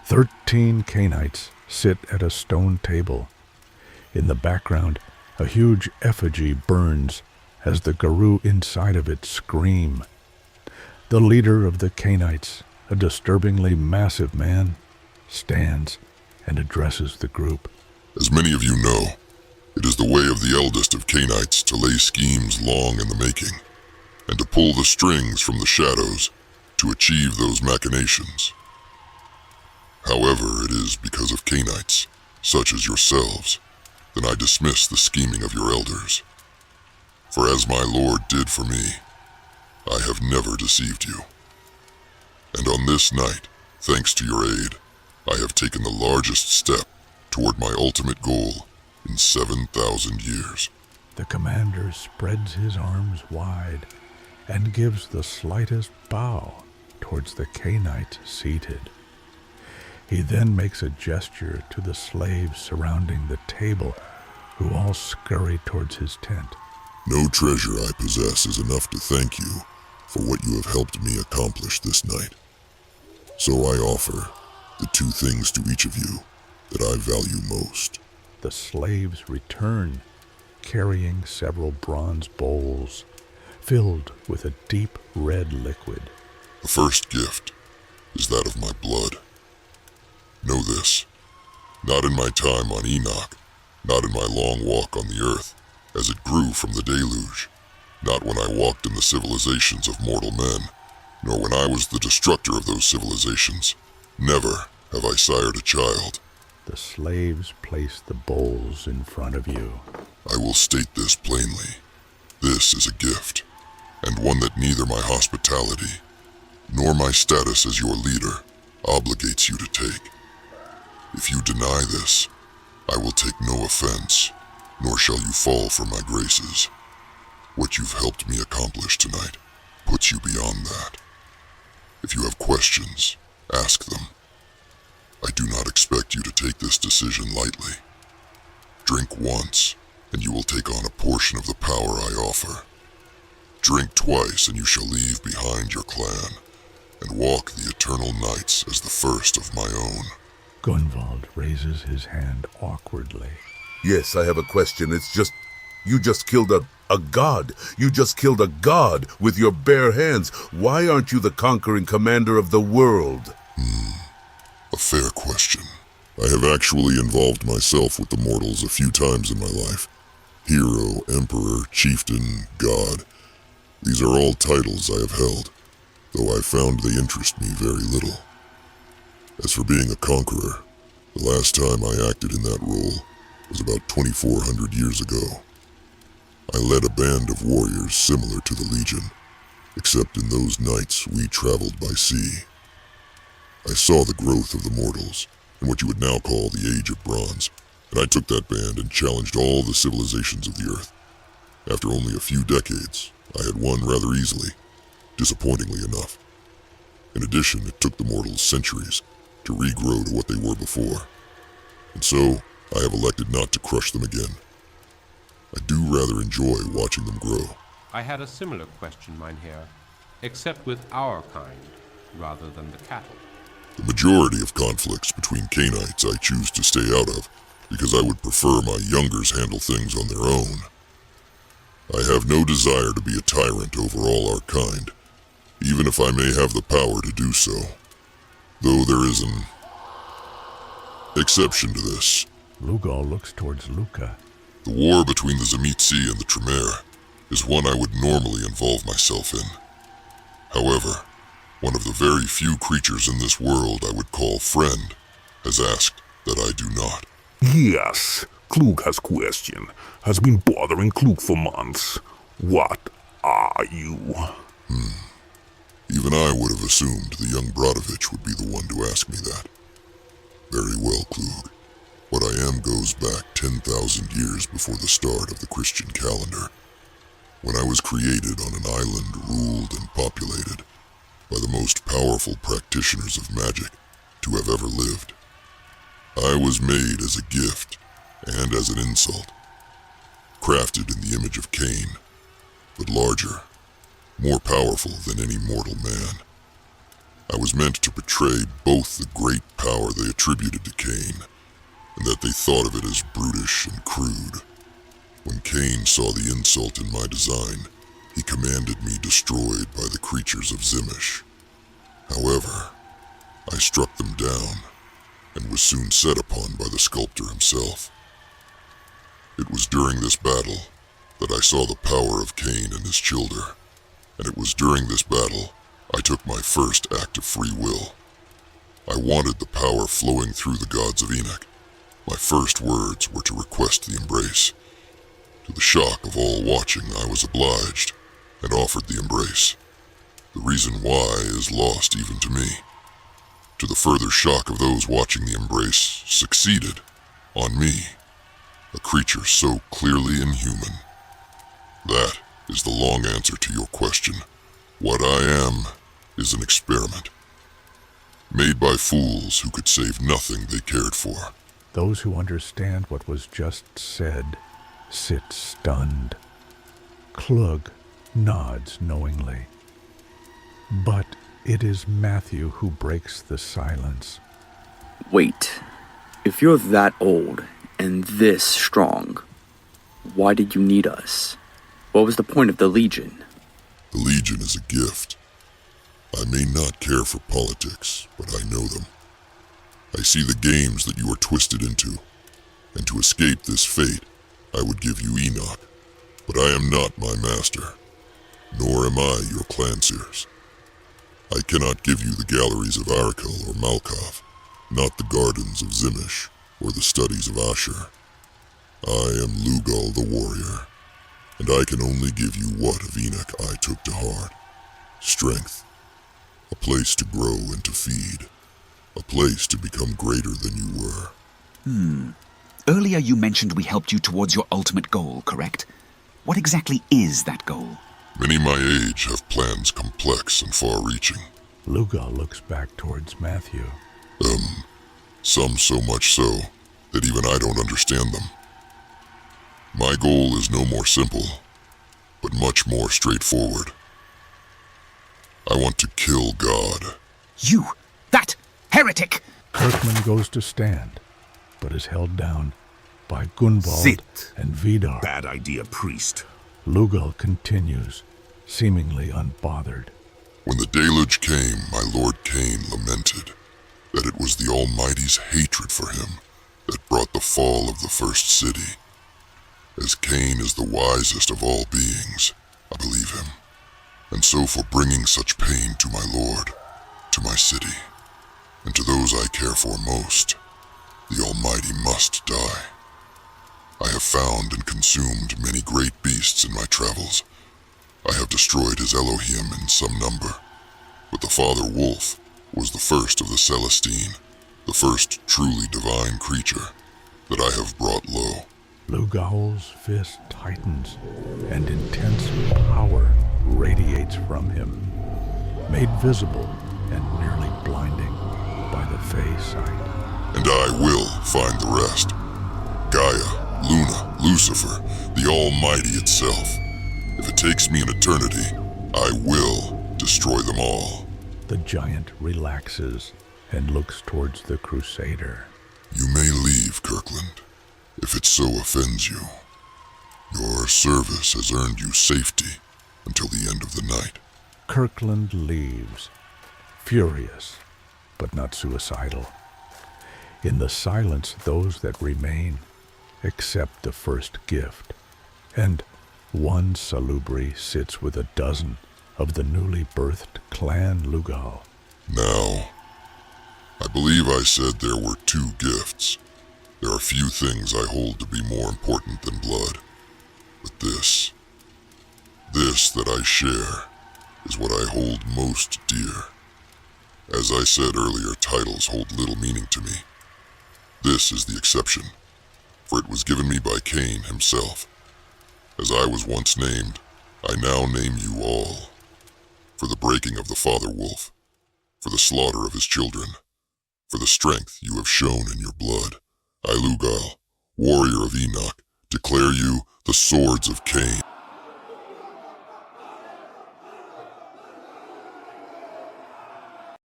13 Cainites sit at a stone table. In the background, a huge effigy burns as the Garou inside of it scream. The leader of the Cainites, a disturbingly massive man, stands and addresses the group. As many of you know, it is the way of the eldest of Cainites to lay schemes long in the making, and to pull the strings from the shadows to achieve those machinations. However, it is because of Cainites, such as yourselves, that I dismiss the scheming of your elders. For as my Lord did for me, I have never deceived you. And on this night, thanks to your aid, I have taken the largest step toward my ultimate goal in 7,000 years. The commander spreads his arms wide and gives the slightest bow towards the Cainite seated. He then makes a gesture to the slaves surrounding the table, who all scurry towards his tent. No treasure I possess is enough to thank you for what you have helped me accomplish this night. So I offer the two things to each of you that I value most. The slaves return, carrying several bronze bowls filled with a deep red liquid. The first gift is that of my blood. Know this, not in my time on Enoch, not in my long walk on the earth, as it grew from the deluge, not when I walked in the civilizations of mortal men, nor when I was the destructor of those civilizations. Never have I sired a child. The slaves place the bowls in front of you. I will state this plainly. This is a gift, and one that neither my hospitality, nor my status as your leader, obligates you to take. If you deny this, I will take no offense, nor shall you fall from my graces. What you've helped me accomplish tonight puts you beyond that. If you have questions, ask them. I do not expect you to take this decision lightly. Drink once, and you will take on a portion of the power I offer. Drink twice, and you shall leave behind your clan, and walk the eternal nights as the first of my own. Gunvald raises his hand awkwardly. Yes, I have a question. It's just, you just killed a god. You just killed a god with your bare hands. Why aren't you the conquering commander of the world? A fair question. I have actually involved myself with the mortals a few times in my life. Hero, emperor, chieftain, god. These are all titles I have held, though I found they interest me very little. As for being a conqueror, the last time I acted in that role was about 2,400 years ago. I led a band of warriors similar to the Legion, except in those nights we traveled by sea. I saw the growth of the mortals, in what you would now call the Age of Bronze, and I took that band and challenged all the civilizations of the Earth. After only a few decades, I had won rather easily, disappointingly enough. In addition, it took the mortals centuries to regrow to what they were before, and so I have elected not to crush them again. I do rather enjoy watching them grow. I had a similar question, Mynheer, except with our kind, rather than the cattle. The majority of conflicts between Cainites I choose to stay out of, because I would prefer my youngers handle things on their own. I have no desire to be a tyrant over all our kind, even if I may have the power to do so. Though there is an exception to this. Lugal looks towards Luca. The war between the Tzimisce and the Tremere is one I would normally involve myself in. However, one of the very few creatures in this world I would call friend has asked that I do not. Yes, Klug has question. Has been bothering Klug for months. What are you? Even I would have assumed the young Brodovich would be the one to ask me that. Very well, Klug. What I am goes back 10,000 years before the start of the Christian calendar, when I was created on an island ruled and populated by the most powerful practitioners of magic to have ever lived. I was made as a gift and as an insult, crafted in the image of Cain, but larger, more powerful than any mortal man. I was meant to portray both the great power they attributed to Cain, and that they thought of it as brutish and crude. When Cain saw the insult in my design, he commanded me destroyed by the creatures of Zimish. However, I struck them down, and was soon set upon by the sculptor himself. It was during this battle that I saw the power of Cain and his children, and it was during this battle I took my first act of free will. I wanted the power flowing through the gods of Enoch. My first words were to request the embrace. To the shock of all watching, I was obliged, and offered the embrace. The reason why is lost even to me. To the further shock of those watching, the embrace succeeded on me, a creature so clearly inhuman. That is the long answer to your question. What I am is an experiment, made by fools who could save nothing they cared for. Those who understand what was just said sit stunned. Klug nods knowingly. But it is Matthew who breaks the silence. Wait, if you're that old and this strong, why did you need us? What was the point of the Legion? The Legion is a gift. I may not care for politics, but I know them. I see the games that you are twisted into, and to escape this fate, I would give you Enoch. But I am not my master, nor am I your clanseers. I cannot give you the galleries of Arakel or Malkov, not the gardens of Zimish or the studies of Asher. I am Lugal the warrior, and I can only give you what of Enoch I took to heart. Strength, a place to grow and to feed, a place to become greater than you were. Earlier you mentioned we helped you towards your ultimate goal, correct? What exactly is that goal? Many my age have plans complex and far-reaching. Lugal looks back towards Matthew. Some so much so that even I don't understand them. My goal is no more simple, but much more straightforward. I want to kill God. You! That heretic! Kirkman goes to stand, but is held down by Gunvald Sit. and Vidar. Bad idea, priest. Lugal continues, seemingly unbothered. When the deluge came, my lord Cain lamented that it was the Almighty's hatred for him that brought the fall of the first city. As Cain is the wisest of all beings, I believe him, and so for bringing such pain to my lord, to my city, and to those I care for most, the Almighty must die. I have found and consumed many great beasts in my travels. I have destroyed his Elohim in some number, but the Father Wolf was the first of the Celestine, the first truly divine creature that I have brought low. Lugal's fist tightens, and intense power radiates from him, made visible and nearly blinding by the Fey sight. And I will find the rest. Gaia, Luna, Lucifer, the Almighty itself. If it takes me an eternity, I will destroy them all. The giant relaxes and looks towards the Crusader. You may leave, Kirkland, if it so offends you. Your service has earned you safety until the end of the night. Kirkland leaves, furious, but not suicidal. In the silence, those that remain accept the first gift, and one Salubri sits with a dozen of the newly birthed clan Lugal. Now, I believe I said there were 2 gifts. There are few things I hold to be more important than blood. But this that I share, is what I hold most dear. As I said earlier, titles hold little meaning to me. This is the exception, for it was given me by Cain himself. As I was once named, I now name you all. For the breaking of the Father Wolf, for the slaughter of his children, for the strength you have shown in your blood, I, Lugal, warrior of Enoch, declare you the swords of Cain.